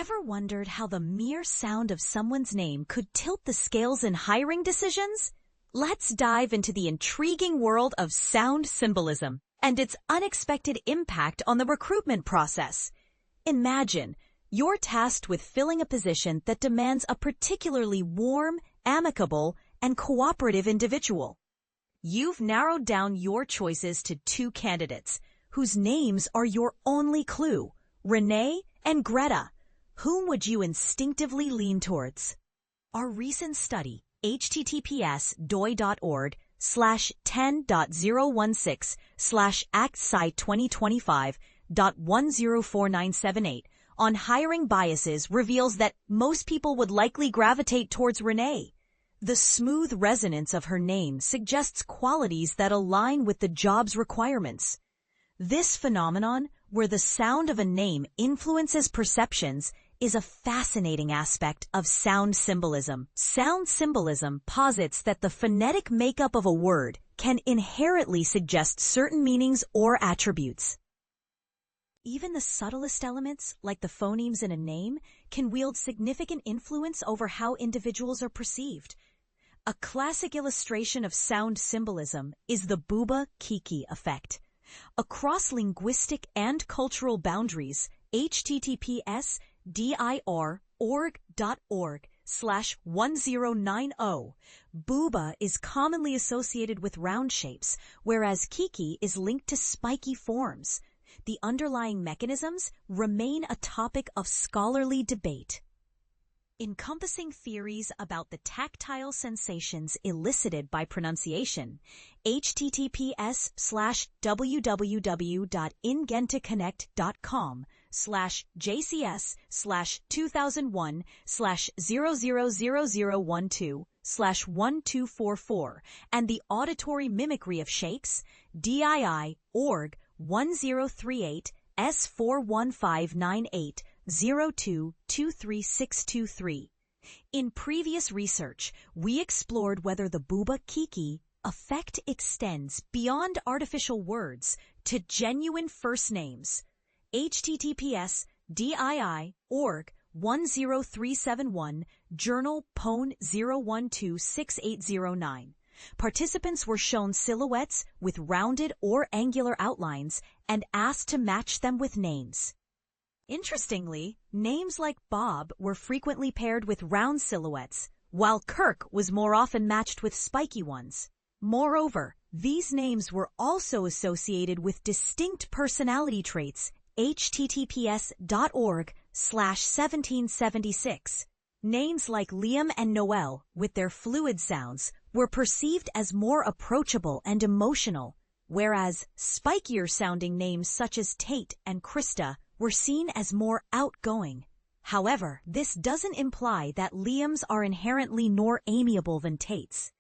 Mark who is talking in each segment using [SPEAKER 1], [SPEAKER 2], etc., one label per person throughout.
[SPEAKER 1] Ever wondered how the mere sound of someone's name could tilt the scales in hiring decisions? Let's dive into the intriguing world of sound symbolism and its unexpected impact on the recruitment process. Imagine you're tasked with filling a position that demands a particularly warm, amicable, and cooperative individual. You've narrowed down your choices to two candidates, whose names are your only clue, Renee and Greta. Whom would you instinctively lean towards? Our recent study, https:/10.016/ActSci2025.104978 on hiring biases reveals that most people would likely gravitate towards Renee. The smooth resonance of her name suggests qualities that align with the job's requirements. This phenomenon, where the sound of a name influences perceptions, is a fascinating aspect of sound symbolism. Sound symbolism posits that the phonetic makeup of a word can inherently suggest certain meanings or attributes. Even the subtlest elements, like the phonemes in a name, can wield significant influence over how individuals are perceived. A classic illustration of sound symbolism is the bouba kiki effect. Across linguistic and cultural boundaries, https:/dir.org/1090, bouba is commonly associated with round shapes, whereas kiki is linked to spiky forms. The underlying mechanisms remain a topic of scholarly debate. Encompassing theories about the tactile sensations elicited by pronunciation, https:/www.ingenteconnect.com/jcs/200012/1244 and the auditory mimicry of shapes, DII org 1038 S41598 02-23623. In previous research, we explored whether the bouba kiki effect extends beyond artificial words to genuine first names. https://dii org 10371 journal pone 0126809. Participants were shown silhouettes with rounded or angular outlines and asked to match them with names. Interestingly, names like Bob were frequently paired with round silhouettes, while Kirk was more often matched with spiky ones. Moreover, these names were also associated with distinct personality traits. https://org/1776. Names like Liam and Noel, with their fluid sounds, were perceived as more approachable and emotional, whereas spikier-sounding names such as Tate and Krista were seen as more outgoing. However, this doesn't imply that Liams are inherently more amiable than Tates.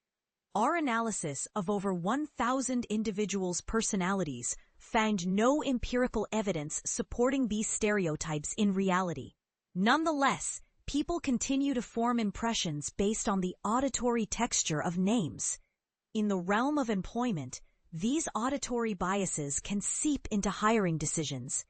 [SPEAKER 1] Our analysis of over 1,000 individuals' personalities found no empirical evidence supporting these stereotypes in reality. Nonetheless, people continue to form impressions based on the auditory texture of names. In the realm of employment, these auditory biases can seep into hiring decisions.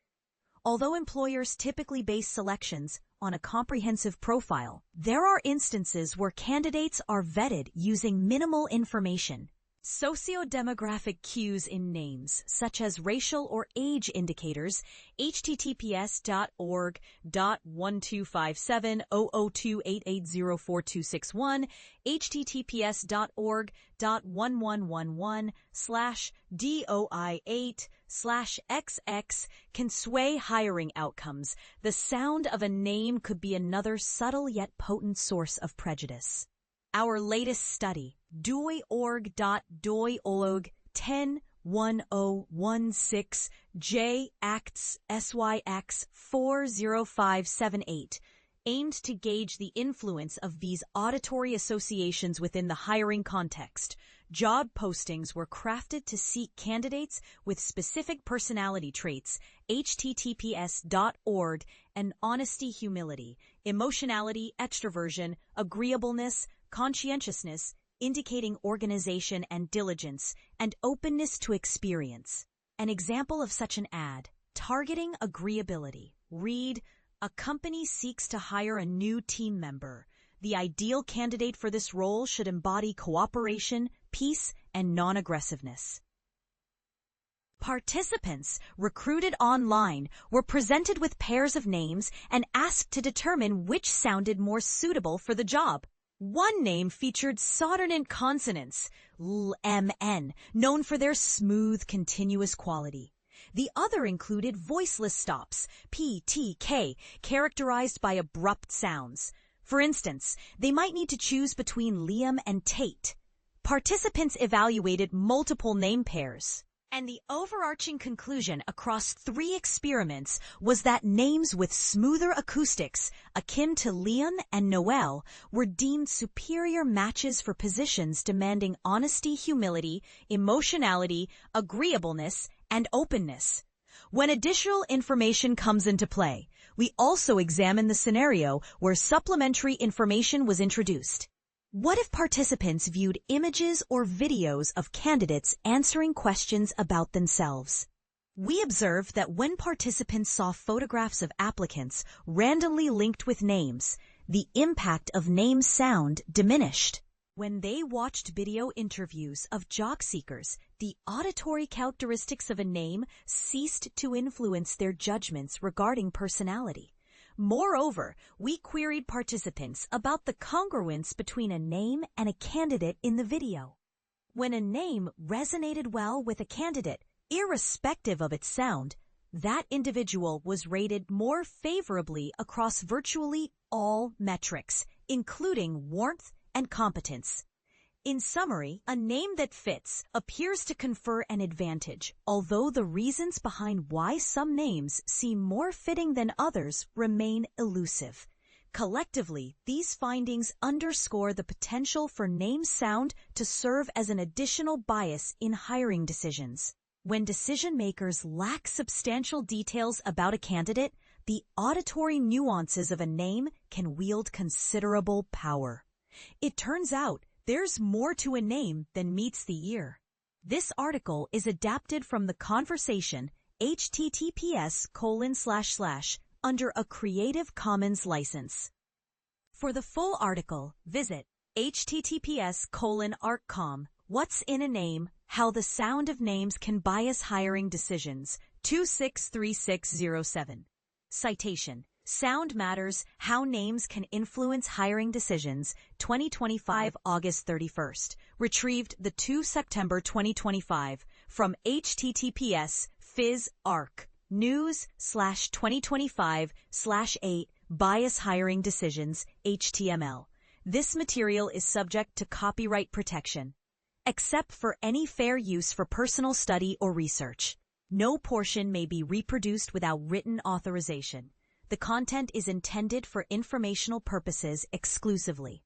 [SPEAKER 1] Although employers typically base selections on a comprehensive profile, there are instances where candidates are vetted using minimal information. Socio-demographic cues in names, such as racial or age indicators, https://1257/00288042661, https://doi8/XX can sway hiring outcomes. The sound of a name could be another subtle yet potent source of prejudice. Our latest study, doiorg.doiolog 101016 Acts SYX 40578, aimed to gauge the influence of these auditory associations within the hiring context. Job postings were crafted to seek candidates with specific personality traits, https://org, and honesty, humility, emotionality, extroversion, agreeableness, conscientiousness, indicating organization and diligence, and openness to experience. An example of such an ad, targeting agreeability. Read, A company seeks to hire a new team member. The ideal candidate for this role should embody cooperation, peace, and non-aggressiveness. Participants, recruited online, were presented with pairs of names and asked to determine which sounded more suitable for the job. One name featured sonant consonants, l, m, n, known for their smooth, continuous quality. The other included voiceless stops, p, t, k, characterized by abrupt sounds. For instance, they might need to choose between Liam and Tate. Participants evaluated multiple name pairs. And the overarching conclusion across 3 experiments was that names with smoother acoustics, akin to Liam and Noel, were deemed superior matches for positions demanding honesty, humility, emotionality, agreeableness, and openness. When additional information comes into play, we also examine the scenario where supplementary information was introduced. What if participants viewed images or videos of candidates answering questions about themselves? We observed that when participants saw photographs of applicants randomly linked with names, the impact of name sound diminished. When they watched video interviews of job seekers, the auditory characteristics of a name ceased to influence their judgments regarding personality. Moreover, we queried participants about the congruence between a name and a candidate in the video. When a name resonated well with a candidate, irrespective of its sound, that individual was rated more favorably across virtually all metrics, including warmth and competence. In summary, a name that fits appears to confer an advantage, although the reasons behind why some names seem more fitting than others remain elusive. Collectively, these findings underscore the potential for name sound to serve as an additional bias in hiring decisions. When decision-makers lack substantial details about a candidate, the auditory nuances of a name can wield considerable power. It turns out there's more to a name than meets the ear. This article is adapted from the conversation https:// under a Creative Commons license. For the full article, visit https://arccom, What's in a Name? How the Sound of Names Can Bias Hiring Decisions, 263607. Citation: Sound Matters, How Names Can Influence Hiring Decisions, 2025 August 31st. Retrieved the 2 September 2025 from https://phys.arc news/2025/8 Bias Hiring Decisions, HTML. This material is subject to copyright protection. Except for any fair use for personal study or research. No portion may be reproduced without written authorization. The content is intended for informational purposes exclusively.